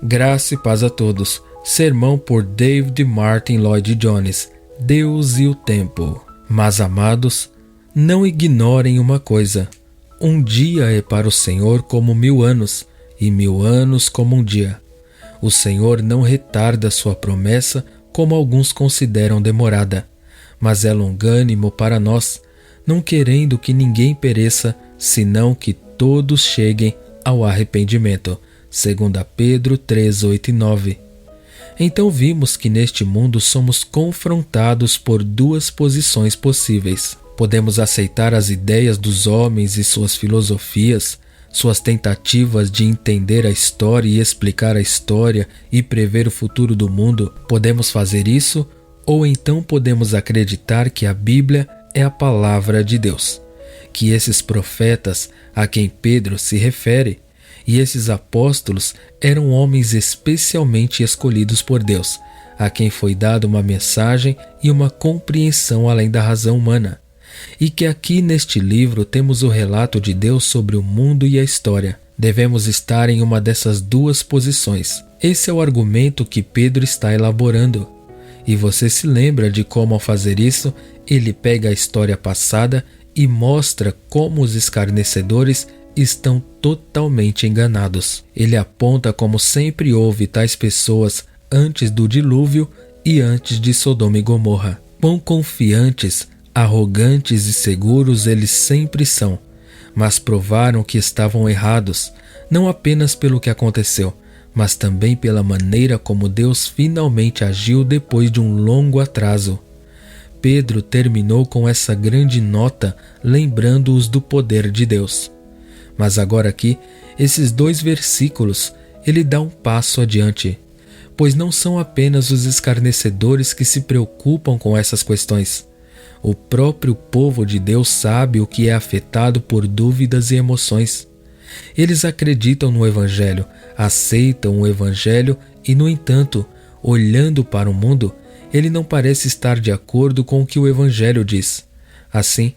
Graça e paz a todos. Sermão por David Martin Lloyd Jones. Deus e o tempo. Mas, amados, não ignorem uma coisa. Um dia é para o Senhor como 1000 anos, e 1000 anos como um dia. O Senhor não retarda sua promessa, como alguns consideram demorada, mas é longânimo para nós, não querendo que ninguém pereça, senão que todos cheguem ao arrependimento. 2 Pedro 3, 8 e 9. Então vimos que neste mundo somos confrontados por duas posições possíveis. Podemos aceitar as ideias dos homens e suas filosofias, suas tentativas de entender a história e explicar a história e prever o futuro do mundo. Podemos fazer isso, ou então podemos acreditar que a Bíblia é a palavra de Deus, que esses profetas a quem Pedro se refere e esses apóstolos eram homens especialmente escolhidos por Deus, a quem foi dada uma mensagem e uma compreensão além da razão humana. E que aqui neste livro temos o relato de Deus sobre o mundo e a história. Devemos estar em uma dessas duas posições. Esse é o argumento que Pedro está elaborando. E você se lembra de como, ao fazer isso, ele pega a história passada e mostra como os escarnecedores estão totalmente enganados. Ele aponta como sempre houve tais pessoas antes do dilúvio e antes de Sodoma e Gomorra. Quão confiantes, arrogantes e seguros eles sempre são, mas provaram que estavam errados, não apenas pelo que aconteceu, mas também pela maneira como Deus finalmente agiu depois de um longo atraso. Pedro terminou com essa grande nota, lembrando-os do poder de Deus. Mas agora aqui, esses 2 versículos, ele dá um passo adiante, pois não são apenas os escarnecedores que se preocupam com essas questões. O próprio povo de Deus sabe o que é afetado por dúvidas e emoções. Eles acreditam no Evangelho, aceitam o Evangelho e, no entanto, olhando para o mundo, ele não parece estar de acordo com o que o Evangelho diz. Assim,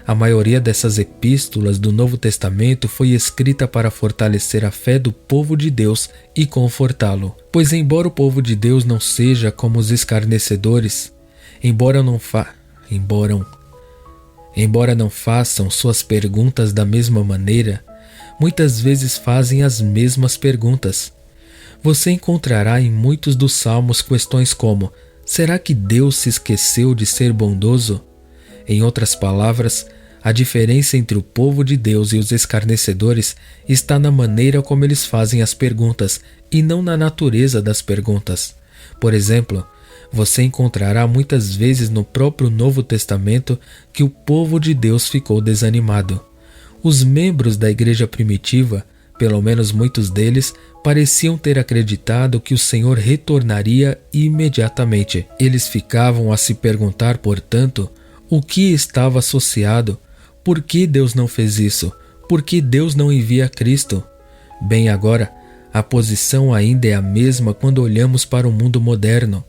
a maioria dessas epístolas do Novo Testamento foi escrita para fortalecer a fé do povo de Deus e confortá-lo. Pois embora o povo de Deus não seja como os escarnecedores, embora não façam suas perguntas da mesma maneira, muitas vezes fazem as mesmas perguntas. Você encontrará em muitos dos salmos questões como: será que Deus se esqueceu de ser bondoso? Em outras palavras, a diferença entre o povo de Deus e os escarnecedores está na maneira como eles fazem as perguntas e não na natureza das perguntas. Por exemplo, você encontrará muitas vezes no próprio Novo Testamento que o povo de Deus ficou desanimado. Os membros da igreja primitiva, pelo menos muitos deles, pareciam ter acreditado que o Senhor retornaria imediatamente. Eles ficavam a se perguntar, portanto, o que estava associado? Por que Deus não fez isso? Por que Deus não envia Cristo? Bem, agora, a posição ainda é a mesma quando olhamos para o mundo moderno,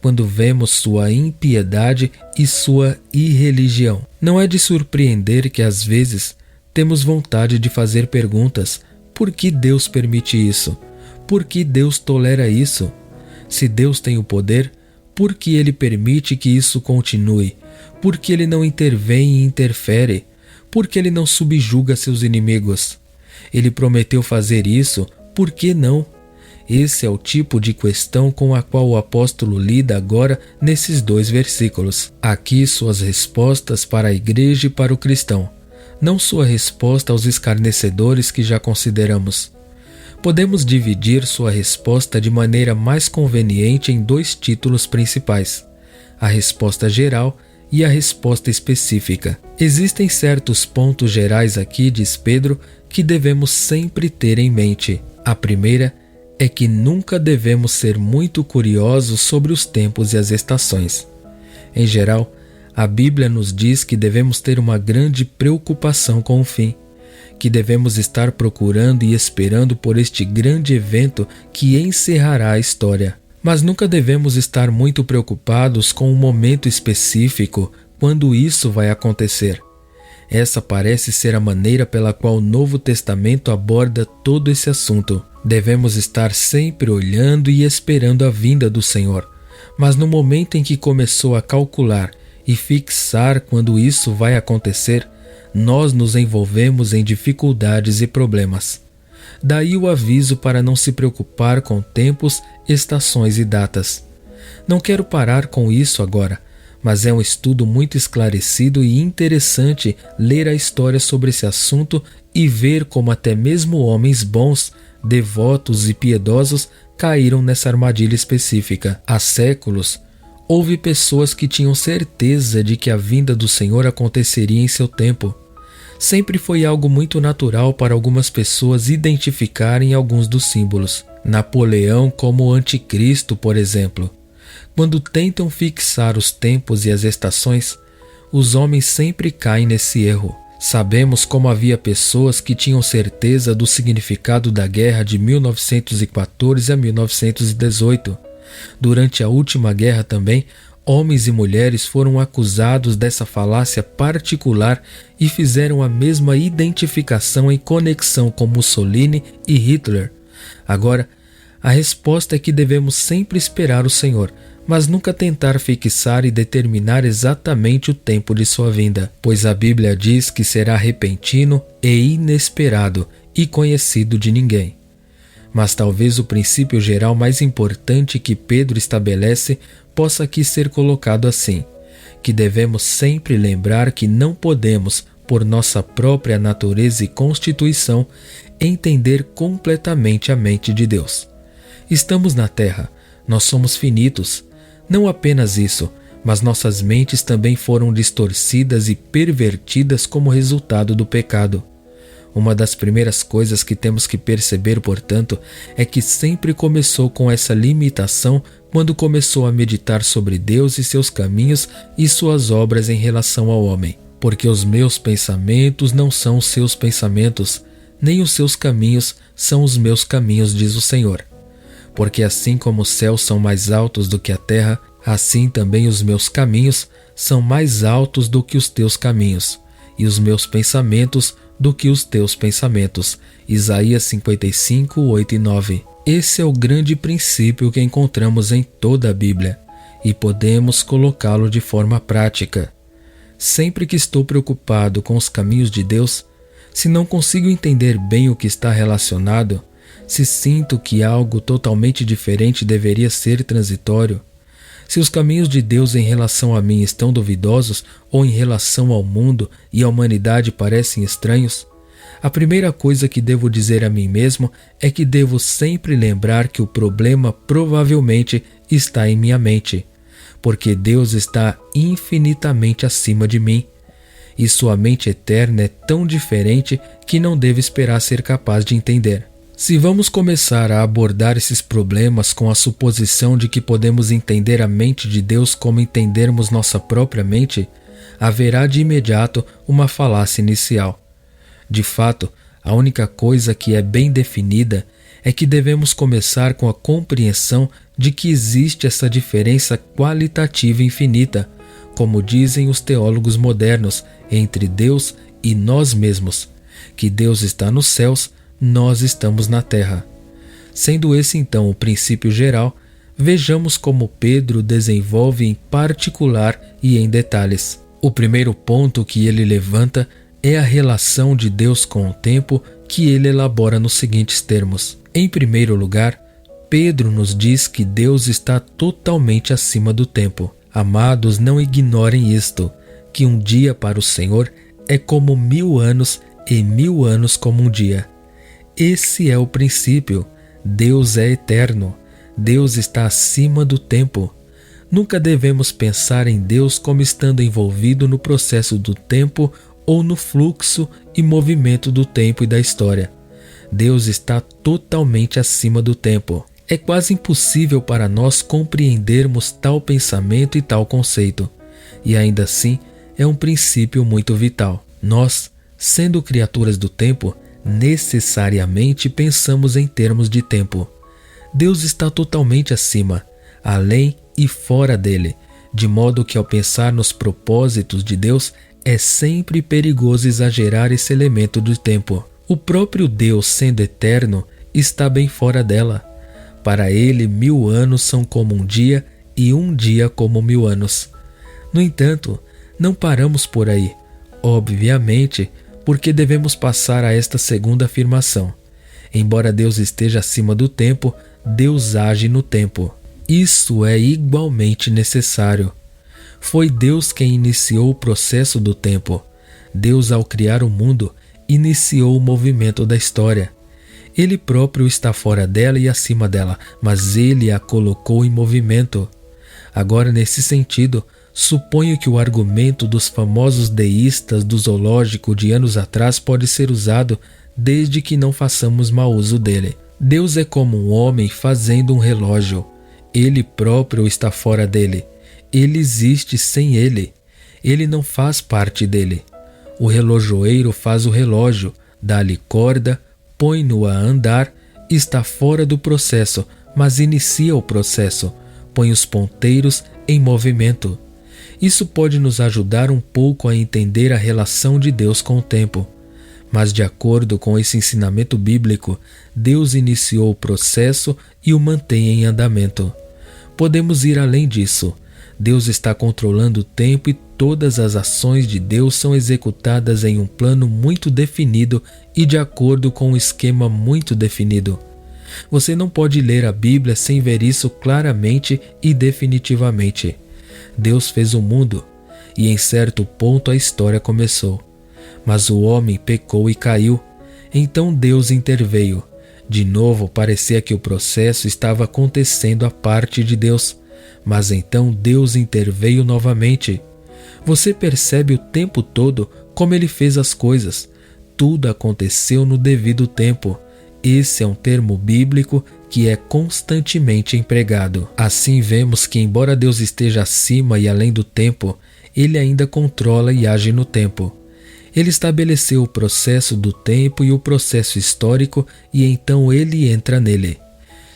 quando vemos sua impiedade e sua irreligião. Não é de surpreender que, às vezes, temos vontade de fazer perguntas: por que Deus permite isso? Por que Deus tolera isso? Se Deus tem o poder, por que Ele permite que isso continue? Por que Ele não intervém e interfere? Por que Ele não subjuga seus inimigos? Ele prometeu fazer isso, por que não? Esse é o tipo de questão com a qual o apóstolo lida agora nesses 2 versículos. Aqui suas respostas para a igreja e para o cristão, não sua resposta aos escarnecedores que já consideramos. Podemos dividir sua resposta de maneira mais conveniente em 2 títulos principais: a resposta geral e a resposta específica. Existem certos pontos gerais aqui, diz Pedro, que devemos sempre ter em mente. A primeira é que nunca devemos ser muito curiosos sobre os tempos e as estações. Em geral, a Bíblia nos diz que devemos ter uma grande preocupação com o fim, que devemos estar procurando e esperando por este grande evento que encerrará a história. Mas nunca devemos estar muito preocupados com um momento específico quando isso vai acontecer. Essa parece ser a maneira pela qual o Novo Testamento aborda todo esse assunto. Devemos estar sempre olhando e esperando a vinda do Senhor, mas no momento em que começou a calcular e fixar quando isso vai acontecer, nós nos envolvemos em dificuldades e problemas. Daí o aviso para não se preocupar com tempos, estações e datas. Não quero parar com isso agora, mas é um estudo muito esclarecido e interessante ler a história sobre esse assunto e ver como até mesmo homens bons, devotos e piedosos caíram nessa armadilha específica. Há séculos, houve pessoas que tinham certeza de que a vinda do Senhor aconteceria em seu tempo. Sempre foi algo muito natural para algumas pessoas identificarem alguns dos símbolos. Napoleão como o anticristo, por exemplo. Quando tentam fixar os tempos e as estações, os homens sempre caem nesse erro. Sabemos como havia pessoas que tinham certeza do significado da guerra de 1914 a 1918. Durante a última guerra também, homens e mulheres foram acusados dessa falácia particular e fizeram a mesma identificação em conexão com Mussolini e Hitler. Agora, a resposta é que devemos sempre esperar o Senhor, mas nunca tentar fixar e determinar exatamente o tempo de sua vinda, pois a Bíblia diz que será repentino e inesperado e conhecido de ninguém. Mas talvez o princípio geral mais importante que Pedro estabelece possa aqui ser colocado assim, que devemos sempre lembrar que não podemos, por nossa própria natureza e constituição, entender completamente a mente de Deus. Estamos na Terra, nós somos finitos. Não apenas isso, mas nossas mentes também foram distorcidas e pervertidas como resultado do pecado. Uma das primeiras coisas que temos que perceber, portanto, é que sempre começou com essa limitação quando começou a meditar sobre Deus e seus caminhos e suas obras em relação ao homem. Porque os meus pensamentos não são os seus pensamentos, nem os seus caminhos são os meus caminhos, diz o Senhor. Porque assim como os céus são mais altos do que a terra, assim também os meus caminhos são mais altos do que os teus caminhos, e os meus pensamentos do que os teus pensamentos. Isaías 55, 8 e 9. Esse é o grande princípio que encontramos em toda a Bíblia, e podemos colocá-lo de forma prática. Sempre que estou preocupado com os caminhos de Deus, se não consigo entender bem o que está relacionado, se sinto que algo totalmente diferente deveria ser transitório, se os caminhos de Deus em relação a mim estão duvidosos ou em relação ao mundo e à humanidade parecem estranhos, a primeira coisa que devo dizer a mim mesmo é que devo sempre lembrar que o problema provavelmente está em minha mente, porque Deus está infinitamente acima de mim, e sua mente eterna é tão diferente que não devo esperar ser capaz de entender. Se vamos começar a abordar esses problemas com a suposição de que podemos entender a mente de Deus como entendermos nossa própria mente, haverá de imediato uma falácia inicial. De fato, a única coisa que é bem definida é que devemos começar com a compreensão de que existe essa diferença qualitativa infinita, como dizem os teólogos modernos, entre Deus e nós mesmos, que Deus está nos céus, nós estamos na terra. Sendo esse então o princípio geral, vejamos como Pedro desenvolve em particular e em detalhes. O primeiro ponto que ele levanta é a relação de Deus com o tempo, que ele elabora nos seguintes termos. Em primeiro lugar, Pedro nos diz que Deus está totalmente acima do tempo. Amados, não ignorem isto, que um dia para o Senhor é como 1000 anos e 1000 anos como um dia. Esse é o princípio. Deus é eterno. Deus está acima do tempo. Nunca devemos pensar em Deus como estando envolvido no processo do tempo ou no fluxo e movimento do tempo e da história. Deus está totalmente acima do tempo. É quase impossível para nós compreendermos tal pensamento e tal conceito. E ainda assim, é um princípio muito vital. Nós, sendo criaturas do tempo, necessariamente pensamos em termos de tempo. Deus está totalmente acima, além e fora dele, de modo que ao pensar nos propósitos de Deus, é sempre perigoso exagerar esse elemento do tempo. O próprio Deus, sendo eterno está bem fora dela. Para ele, 1000 anos são como um dia e um dia como 1000 anos. No entanto, não paramos por aí, obviamente, porque devemos passar a esta segunda afirmação. Embora Deus esteja acima do tempo, Deus age no tempo. Isso é igualmente necessário. Foi Deus quem iniciou o processo do tempo. Deus, ao criar o mundo, iniciou o movimento da história. Ele próprio está fora dela e acima dela, mas ele a colocou em movimento. Agora, nesse sentido, suponho que o argumento dos famosos deístas do zoológico de anos atrás pode ser usado desde que não façamos mau uso dele. Deus é como um homem fazendo um relógio. Ele próprio está fora dele. Ele existe sem ele. Ele não faz parte dele. O relojoeiro faz o relógio, dá-lhe corda, põe-no a andar, está fora do processo, mas inicia o processo, põe os ponteiros em movimento. Isso pode nos ajudar um pouco a entender a relação de Deus com o tempo. Mas, de acordo com esse ensinamento bíblico, Deus iniciou o processo e o mantém em andamento. Podemos ir além disso. Deus está controlando o tempo e todas as ações de Deus são executadas em um plano muito definido e de acordo com um esquema muito definido. Você não pode ler a Bíblia sem ver isso claramente e definitivamente. Deus fez o mundo e em certo ponto a história começou. Mas o homem pecou e caiu. Então Deus interveio. De novo parecia que o processo estava acontecendo à parte de Deus. Mas então Deus interveio novamente. Você percebe o tempo todo como ele fez as coisas. Tudo aconteceu no devido tempo. Esse é um termo bíblico que é constantemente empregado. Assim vemos que, embora Deus esteja acima e além do tempo, ele ainda controla e age no tempo. Ele estabeleceu o processo do tempo e o processo histórico e então ele entra nele.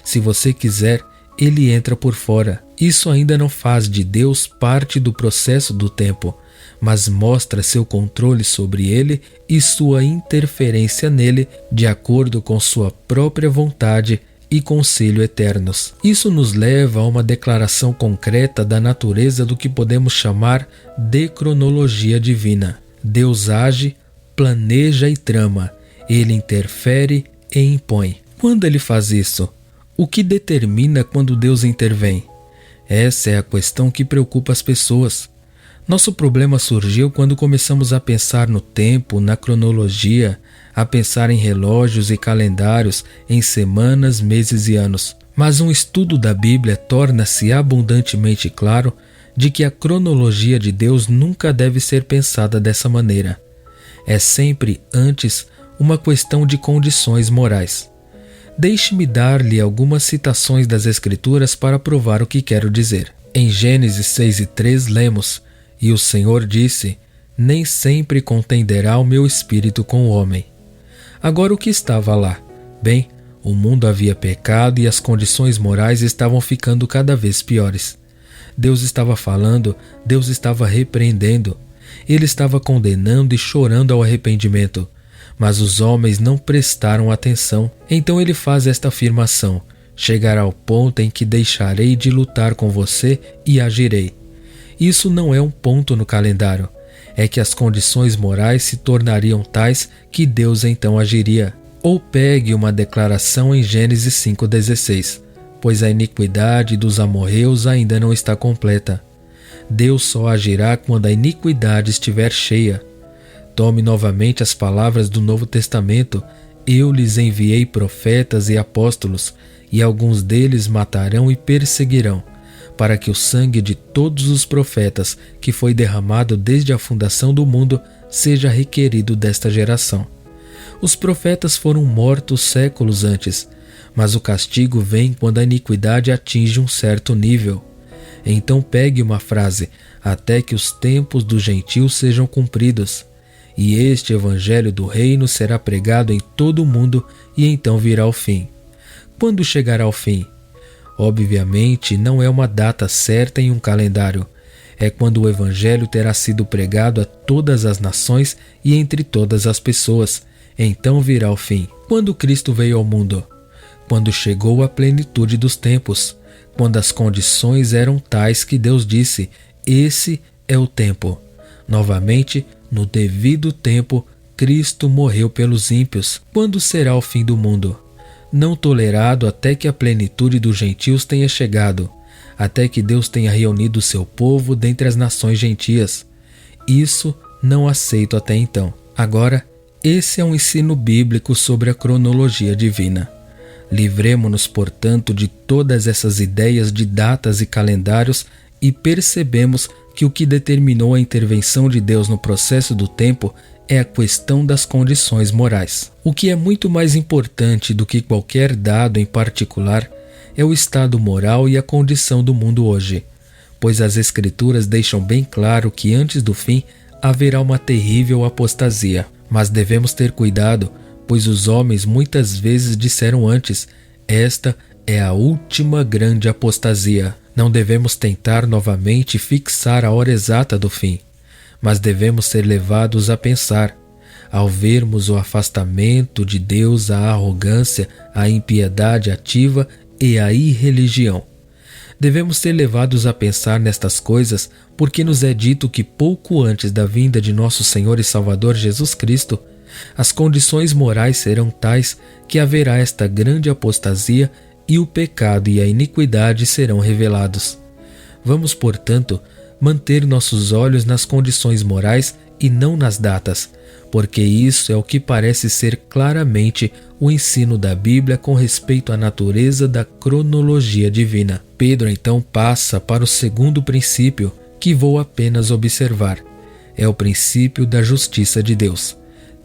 Se você quiser, ele entra por fora. Isso ainda não faz de Deus parte do processo do tempo, mas mostra seu controle sobre ele e sua interferência nele de acordo com sua própria vontade e conselho eternos. Isso nos leva a uma declaração concreta da natureza do que podemos chamar de cronologia divina. Deus age, planeja e trama. Ele interfere e impõe. Quando ele faz isso? O que determina quando Deus intervém? Essa é a questão que preocupa as pessoas. Nosso problema surgiu quando começamos a pensar no tempo, na cronologia, a pensar em relógios e calendários, em semanas, meses e anos. Mas um estudo da Bíblia torna-se abundantemente claro de que a cronologia de Deus nunca deve ser pensada dessa maneira. É sempre, antes, uma questão de condições morais. Deixe-me dar-lhe algumas citações das Escrituras para provar o que quero dizer. Em Gênesis 6:3 lemos: "E o Senhor disse, nem sempre contenderá o meu espírito com o homem." Agora, o que estava lá? Bem, o mundo havia pecado e as condições morais estavam ficando cada vez piores. Deus estava falando, Deus estava repreendendo. Ele estava condenando e chorando ao arrependimento. Mas os homens não prestaram atenção. Então ele faz esta afirmação: chegará o ponto em que deixarei de lutar com você e agirei. Isso não é um ponto no calendário. É que as condições morais se tornariam tais que Deus então agiria. Ou pegue uma declaração em Gênesis 5:16. Pois a iniquidade dos amorreus ainda não está completa. Deus só agirá quando a iniquidade estiver cheia. Tome novamente as palavras do Novo Testamento: eu lhes enviei profetas e apóstolos, e alguns deles matarão e perseguirão, para que o sangue de todos os profetas que foi derramado desde a fundação do mundo seja requerido desta geração. Os profetas foram mortos séculos antes, mas o castigo vem quando a iniquidade atinge um certo nível. Então pegue uma frase: até que os tempos dos gentios sejam cumpridos. E este evangelho do reino será pregado em todo o mundo e então virá o fim. Quando chegará o fim? Obviamente não é uma data certa em um calendário. É quando o evangelho terá sido pregado a todas as nações e entre todas as pessoas. Então virá o fim. Quando Cristo veio ao mundo? quando chegou a plenitude dos tempos, quando as condições eram tais que Deus disse: esse é o tempo. Novamente, no devido tempo, Cristo morreu pelos ímpios. Quando será o fim do mundo? Não tolerado até que a plenitude dos gentios tenha chegado, até que Deus tenha reunido o seu povo dentre as nações gentias. Isso não aceito até então. Agora, esse é um ensino bíblico sobre a cronologia divina. Livremo-nos, portanto, de todas essas ideias de datas e calendários e percebemos que o que determinou a intervenção de Deus no processo do tempo é a questão das condições morais. O que é muito mais importante do que qualquer dado em particular é o estado moral e a condição do mundo hoje, pois as Escrituras deixam bem claro que antes do fim haverá uma terrível apostasia. Mas devemos ter cuidado, pois os homens muitas vezes disseram antes: esta é a última grande apostasia. Não devemos tentar novamente fixar a hora exata do fim, mas devemos ser levados a pensar, ao vermos o afastamento de Deus, a arrogância, a impiedade ativa e a irreligião. Devemos ser levados a pensar nestas coisas porque nos é dito que pouco antes da vinda de nosso Senhor e Salvador Jesus Cristo, as condições morais serão tais que haverá esta grande apostasia e o pecado e a iniquidade serão revelados. Vamos, portanto, manter nossos olhos nas condições morais e não nas datas, porque isso é o que parece ser claramente o ensino da Bíblia com respeito à natureza da cronologia divina. Pedro então passa para o segundo princípio, que vou apenas observar. É o princípio da justiça de Deus.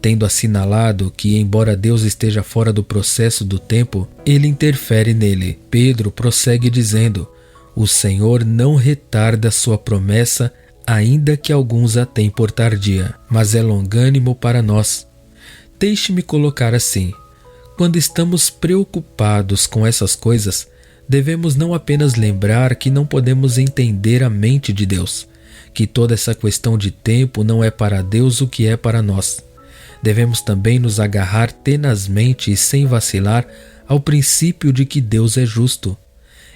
Tendo assinalado que, embora Deus esteja fora do processo do tempo, ele interfere nele. Pedro prossegue dizendo: o Senhor não retarda sua promessa, ainda que alguns a tenham por tardia, mas é longânimo para nós. Deixe-me colocar assim: quando estamos preocupados com essas coisas, devemos não apenas lembrar que não podemos entender a mente de Deus, que toda essa questão de tempo não é para Deus o que é para nós. Devemos também nos agarrar tenazmente e sem vacilar ao princípio de que Deus é justo.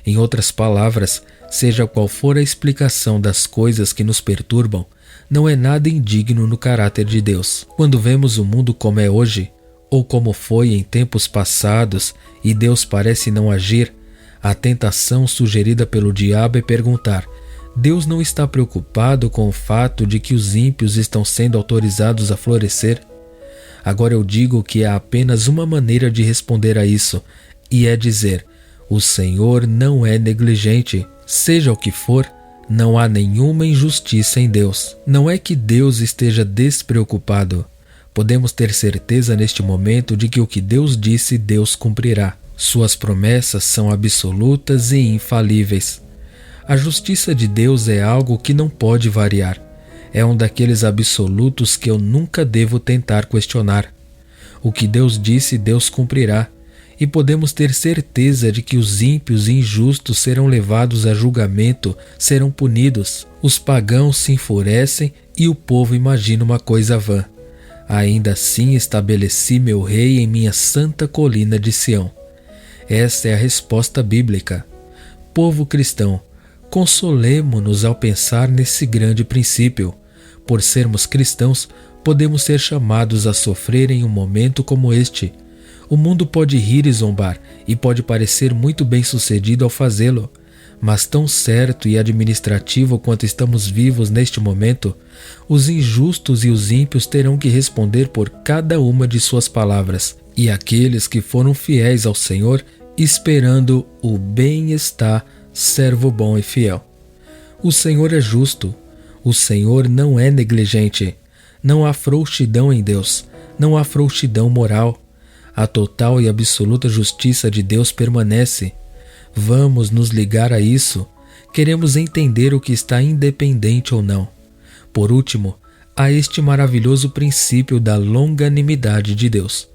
Em outras palavras, seja qual for a explicação das coisas que nos perturbam, não é nada indigno no caráter de Deus. Quando vemos o mundo como é hoje, ou como foi em tempos passados, e Deus parece não agir, a tentação sugerida pelo diabo é perguntar: Deus não está preocupado com o fato de que os ímpios estão sendo autorizados a florescer? Agora eu digo que há apenas uma maneira de responder a isso, e é dizer: o Senhor não é negligente. Seja o que for, não há nenhuma injustiça em Deus. Não é que Deus esteja despreocupado. Podemos ter certeza neste momento de que o que Deus disse, Deus cumprirá. Suas promessas são absolutas e infalíveis. A justiça de Deus é algo que não pode variar. É um daqueles absolutos que eu nunca devo tentar questionar. O que Deus disse, Deus cumprirá. E podemos ter certeza de que os ímpios e injustos serão levados a julgamento, serão punidos. Os pagãos se enfurecem e o povo imagina uma coisa vã. Ainda assim estabeleci meu rei em minha santa colina de Sião. Esta é a resposta bíblica. Povo cristão, consolemo-nos ao pensar nesse grande princípio. Por sermos cristãos, podemos ser chamados a sofrer em um momento como este. O mundo pode rir e zombar, e pode parecer muito bem-sucedido ao fazê-lo, mas tão certo e administrativo quanto estamos vivos neste momento, os injustos e os ímpios terão que responder por cada uma de suas palavras, e aqueles que foram fiéis ao Senhor, esperando o bem-estar, servo bom e fiel. O Senhor é justo. O Senhor não é negligente. Não há frouxidão em Deus. Não há frouxidão moral. A total e absoluta justiça de Deus permanece. Vamos nos ligar a isso. Queremos entender o que está independente ou não. Por último, há este maravilhoso princípio da longanimidade de Deus.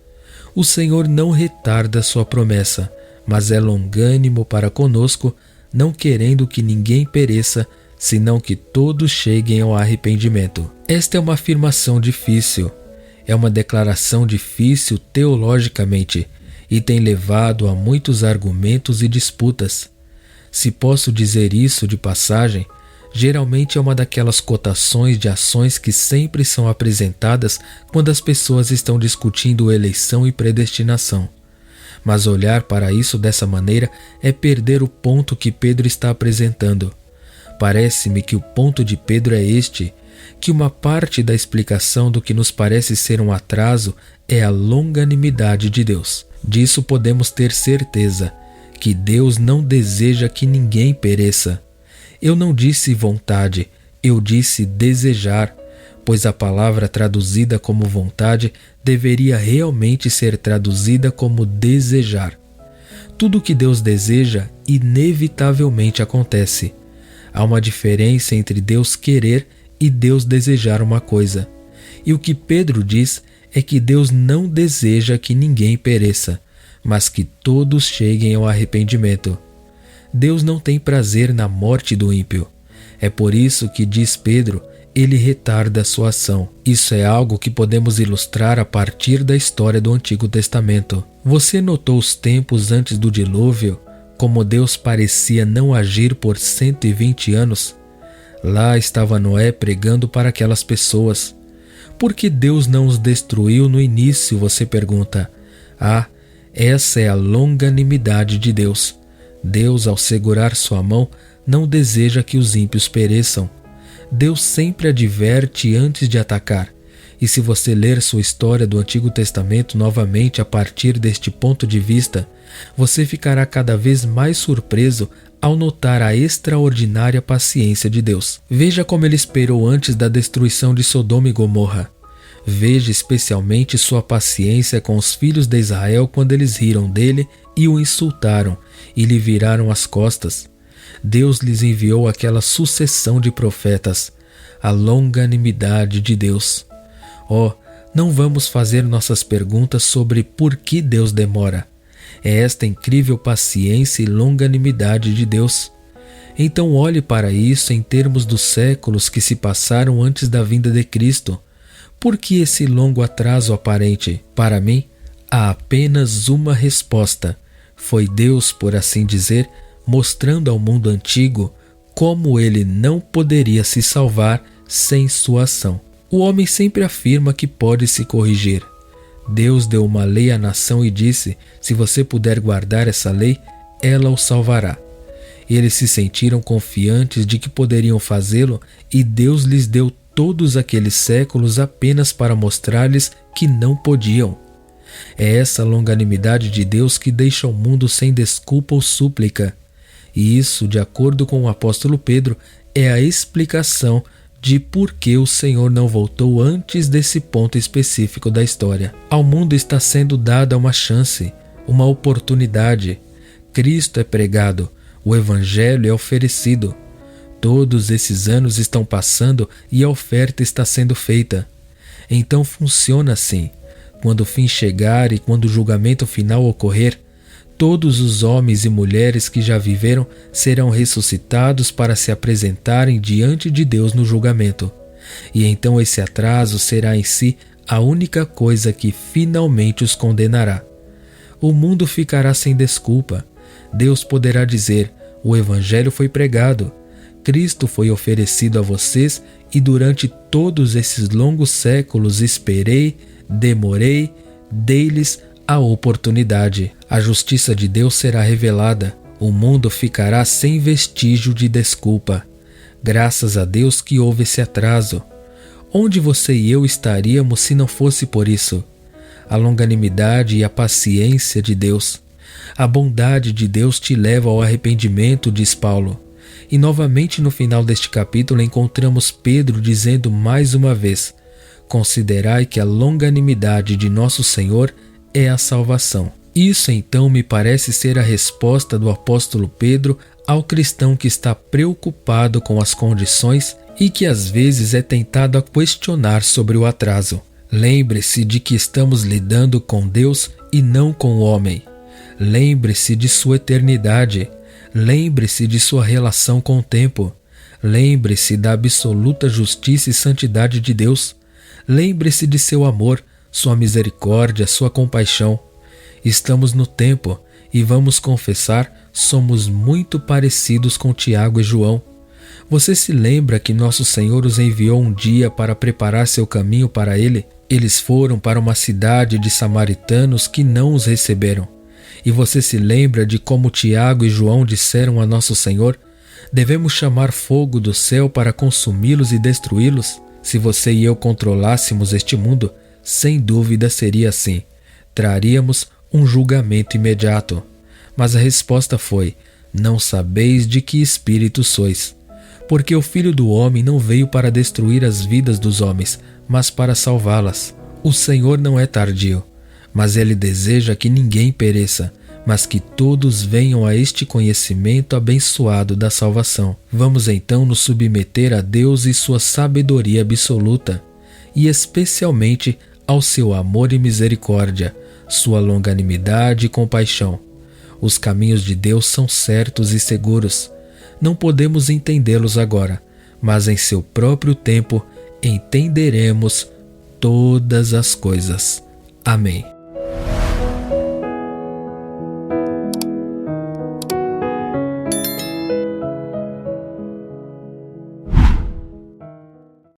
O Senhor não retarda sua promessa, mas é longânimo para conosco, não querendo que ninguém pereça, senão que todos cheguem ao arrependimento. Esta é uma afirmação difícil. É uma declaração difícil teologicamente, e tem levado a muitos argumentos e disputas. Se posso dizer isso de passagem, geralmente é uma daquelas cotações de ações que sempre são apresentadas quando as pessoas estão discutindo eleição e predestinação. Mas olhar para isso dessa maneira é perder o ponto que Pedro está apresentando. Parece-me que o ponto de Pedro é este, que uma parte da explicação do que nos parece ser um atraso é a longanimidade de Deus. Disso podemos ter certeza, que Deus não deseja que ninguém pereça. Eu não disse vontade, eu disse desejar, pois a palavra traduzida como vontade deveria realmente ser traduzida como desejar. Tudo o que Deus deseja inevitavelmente acontece. Há uma diferença entre Deus querer e Deus desejar uma coisa. E o que Pedro diz é que Deus não deseja que ninguém pereça, mas que todos cheguem ao arrependimento. Deus não tem prazer na morte do ímpio. É por isso que, diz Pedro, ele retarda sua ação. Isso é algo que podemos ilustrar a partir da história do Antigo Testamento. Você notou os tempos antes do dilúvio, como Deus parecia não agir por 120 anos? Lá estava Noé pregando para aquelas pessoas. Por que Deus não os destruiu no início, você pergunta? Essa é a longanimidade de Deus. Deus, ao segurar sua mão, não deseja que os ímpios pereçam. Deus sempre adverte antes de atacar. E se você ler sua história do Antigo Testamento novamente a partir deste ponto de vista, você ficará cada vez mais surpreso ao notar a extraordinária paciência de Deus. Veja como ele esperou antes da destruição de Sodoma e Gomorra. Veja especialmente sua paciência com os filhos de Israel quando eles riram dele e o insultaram e lhe viraram as costas. Deus lhes enviou aquela sucessão de profetas, a longanimidade de Deus. Não vamos fazer nossas perguntas sobre por que Deus demora. É esta incrível paciência e longanimidade de Deus. Então olhe para isso em termos dos séculos que se passaram antes da vinda de Cristo. Por que esse longo atraso aparente? Para mim, há apenas uma resposta. Foi Deus, por assim dizer, mostrando ao mundo antigo como ele não poderia se salvar sem sua ação. O homem sempre afirma que pode se corrigir. Deus deu uma lei à nação e disse: se você puder guardar essa lei, ela o salvará. Eles se sentiram confiantes de que poderiam fazê-lo e Deus lhes deu todos aqueles séculos apenas para mostrar-lhes que não podiam. É essa longanimidade de Deus que deixa o mundo sem desculpa ou súplica. E isso, de acordo com o apóstolo Pedro, é a explicação de por que o Senhor não voltou antes desse ponto específico da história. Ao mundo está sendo dada uma chance, uma oportunidade. Cristo é pregado, o Evangelho é oferecido. Todos esses anos estão passando e a oferta está sendo feita. Então funciona assim. Quando o fim chegar e quando o julgamento final ocorrer, todos os homens e mulheres que já viveram serão ressuscitados para se apresentarem diante de Deus no julgamento. E então esse atraso será em si a única coisa que finalmente os condenará. O mundo ficará sem desculpa. Deus poderá dizer: o Evangelho foi pregado, Cristo foi oferecido a vocês e durante todos esses longos séculos esperei, demorei, dei-lhes a oportunidade. A justiça de Deus será revelada. O mundo ficará sem vestígio de desculpa. Graças a Deus que houve esse atraso. Onde você e eu estaríamos se não fosse por isso? A longanimidade e a paciência de Deus. A bondade de Deus te leva ao arrependimento, diz Paulo. E novamente no final deste capítulo encontramos Pedro dizendo mais uma vez: considerai que a longanimidade de nosso Senhor é a salvação. Isso então me parece ser a resposta do apóstolo Pedro ao cristão que está preocupado com as condições e que às vezes é tentado a questionar sobre o atraso. Lembre-se de que estamos lidando com Deus e não com o homem. Lembre-se de sua eternidade. Lembre-se de sua relação com o tempo. Lembre-se da absoluta justiça e santidade de Deus. Lembre-se de seu amor, sua misericórdia, sua compaixão. Estamos no tempo e vamos confessar, somos muito parecidos com Tiago e João. Você se lembra que nosso Senhor os enviou um dia para preparar seu caminho para Ele? Eles foram para uma cidade de samaritanos que não os receberam. E você se lembra de como Tiago e João disseram a nosso Senhor: devemos chamar fogo do céu para consumi-los e destruí-los? Se você e eu controlássemos este mundo, sem dúvida seria assim. Traríamos um julgamento imediato. Mas a resposta foi: não sabeis de que espírito sois. Porque o Filho do Homem não veio para destruir as vidas dos homens, mas para salvá-las. O Senhor não é tardio, mas Ele deseja que ninguém pereça, mas que todos venham a este conhecimento abençoado da salvação. Vamos então nos submeter a Deus e sua sabedoria absoluta, e especialmente ao seu amor e misericórdia, sua longanimidade e compaixão. Os caminhos de Deus são certos e seguros. Não podemos entendê-los agora, mas em seu próprio tempo entenderemos todas as coisas. Amém.